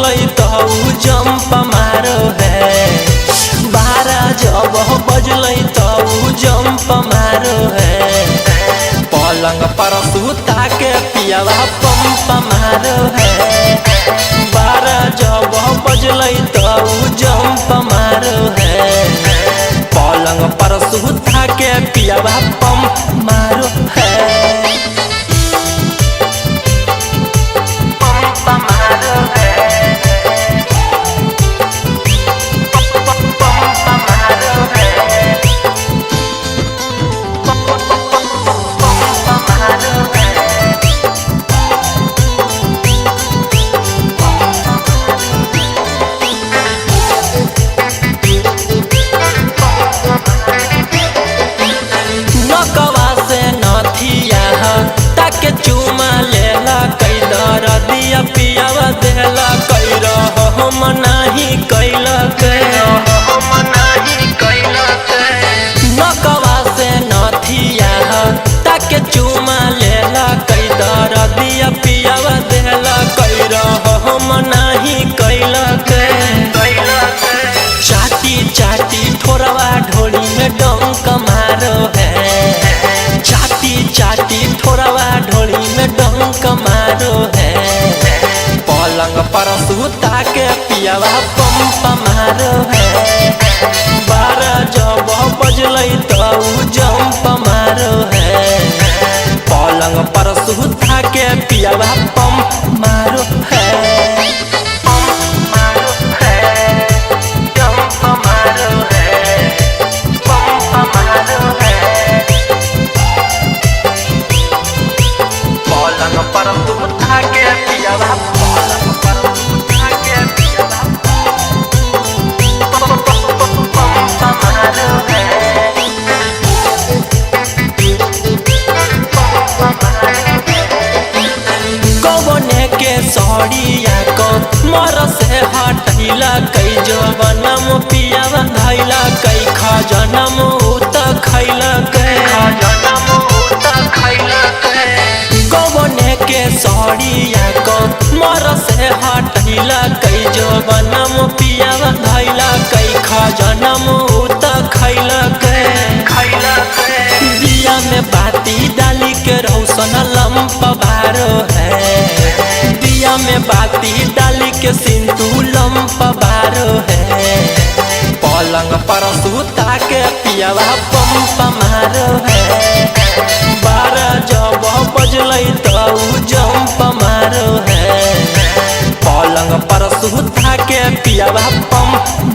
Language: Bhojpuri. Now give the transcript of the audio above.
बजलई तो जंप मारो है। 12 जब बजलई तो जंप मारो है। पलंग पर सुता के पियावा पंप मारो है। 12 जब बजलई तो जंप मारो है। पलंग पर सुता के पियावा पंप मारो है। ताके चुमा लेला कई दर दिया पियावा देला कई हम नाही कैला नकवा से नथिया ताके चुमा लेला कई दर दिया पियावा देला कई हम नाही कैला चाटी चाटी थोड़वा ढोली में डंक मारो है। चाटी चाटी थोड़वा ढोली में डंक मारो है। पलंग पर सुता के पियावा पंप मारो है। 12 जब बजलई तो जंप मारो है। पलंग पर सुता के पियावा पंप मारो है। सड़िया को मर से हटैला कई जवनम पियावा धैला कई खजनम उत खैला कवने के सड़िया को मर से हटैला कई जवनम पियावा धैला कई खजनम उत खैला दिया में बाती डाली के रौशन लंप बारो है। दिया में बाती डाली के सिंदूर लंप बारो है। पलंग पर सुता के पियावा पंप मारो है। 12 जब बजलई तो जंप मारो है। पलंग पर सुता के पियावा पंप